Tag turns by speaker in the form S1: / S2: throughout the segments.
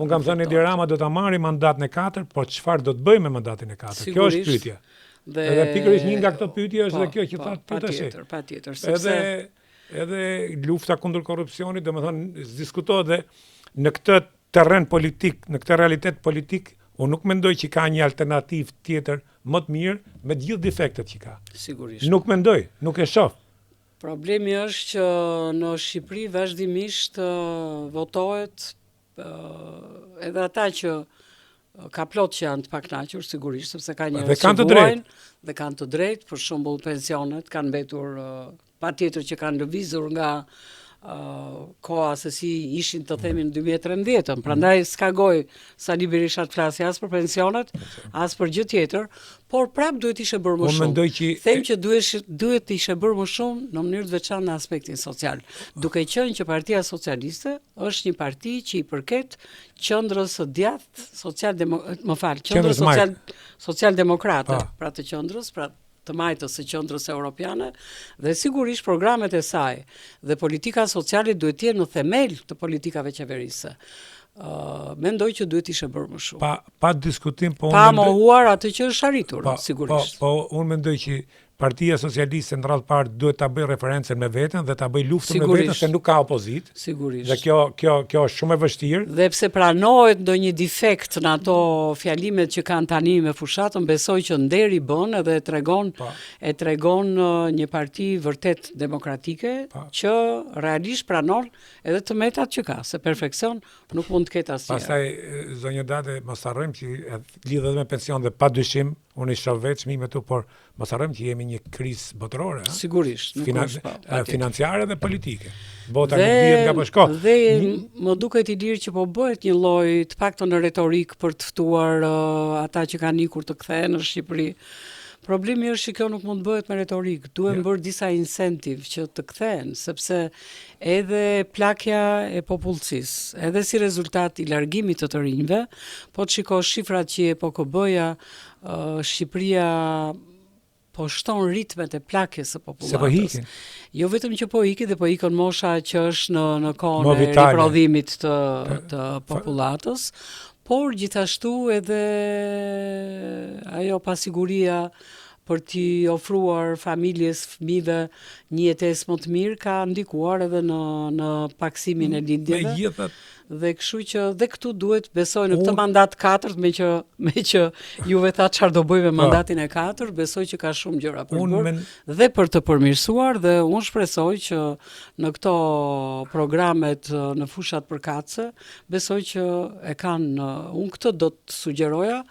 S1: Unë kam thënë Edi Rama do ta marrë mandatin e 4, por çfarë do të bëjë me mandatin e 4? Kjo është pyetja. Edhe pikërisht një nga këto pyetje është edhe kjo që thatë pyetësi.
S2: Patjetër, sepse
S1: edhe lufta kundër korrupsionit, domethënë diskutohet dhe në këtë terren politik, në këtë realitet politik, unë nuk mendoj që ka një alternativë tjetër më të mirë me të gjithë defektet që ka.
S2: Sigurisht.
S1: Nuk mendoj, nuk e shoh.
S2: Problemi është që në Shqipëri vazhdimisht votohet edhe ata që ka plot që janë të pakënaqur, sigurisht, sepse ka njerëz që vuajnë dhe kanë të drejtë, për shembull pensionet kanë mbetur patjetër që kanë lëvizur nga koha se si ishin të themi në 2013, prandaj s'ka gojë Sali Berisha të flasë as për pensionet, as për gjë tjetër, por prap duhet ishe bërë më shumë. Them që duhet ishe bërë më shumë në mënyrë të veçantë në aspektin social, duke qenë që Partia Socialiste është një parti që i përket qendrës së djathtë qendrës social-demokrate, pra të qendrës, pra të majtës së qendrës europiane, dhe sigurisht programet e saj dhe politika sociale duhet të jenë në themel të politikave qeverisë. Mendoj që duhet ishe bërë më shumë.
S1: Pa diskutim,
S2: pa mohuar atë që është arritur, sigurisht.
S1: Po unë mendoj që Partia Socialiste në radhë parë duhet ta bëjë referencën me veten dhe ta bëjë luftën me veten se nuk ka opozit.
S2: Sigurisht.
S1: Dhe kjo është shumë e vështirë.
S2: Dhe pse pranohet ndonjë defekt në ato fjalimet që kanë tani me fushatën, besoj që nderi bën edhe e tregon një parti vërtet demokratike që realisht pranon edhe të metat që ka, se perfeksion nuk mund të ketë asnjë.
S1: Pastaj zonjë Dade, mos harrojmë që lidhet me pension dhe padyshim unë i shoh vetë çmimet tu, por mos harrojmë që jemi një krizë botërore,
S2: sigurisht,
S1: financiare dhe politike. Bota nuk dihet nga po shkon.
S2: Dhe më duket i lirë që po bëhet një lloj të paktën në retorik për të ftuar ata që kanë ikur të kthehen në Shqipëri. Problemi është që kjo nuk mund të bëhet me retorik, duhen bërë disa incentive që të kthehen, sepse edhe plakja e popullsisë, edhe si rezultat i largimit të rinjve, po të shikosh shifrat që e PKB-ja, Shqipëria po shton ritmet e plakjes së popullatës. Jo vetëm që po ikin, dhe po ikën mosha që është në kohën e riprodhimit të popullatës, por gjithashtu edhe ajo pasiguria për t'i ofruar familjes, fëmijëve një jetesë më të mirë ka ndikuar edhe në paksimin e lindjeve. Dhe kështu që dhe këtu duhet besoj në këtë mandat 4, me që juve tha çfarë do bëj me mandatin e 4, besoj që ka shumë gjëra për bërë dhe për të përmirësuar, dhe unë shpresoj që në këto programet në fushat përkatëse, besoj që e kanë, unë këtë do të sugjeroja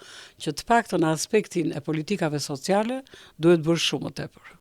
S2: që të paktën në aspektin e politikave sociale duhet bërë shumë më tepër.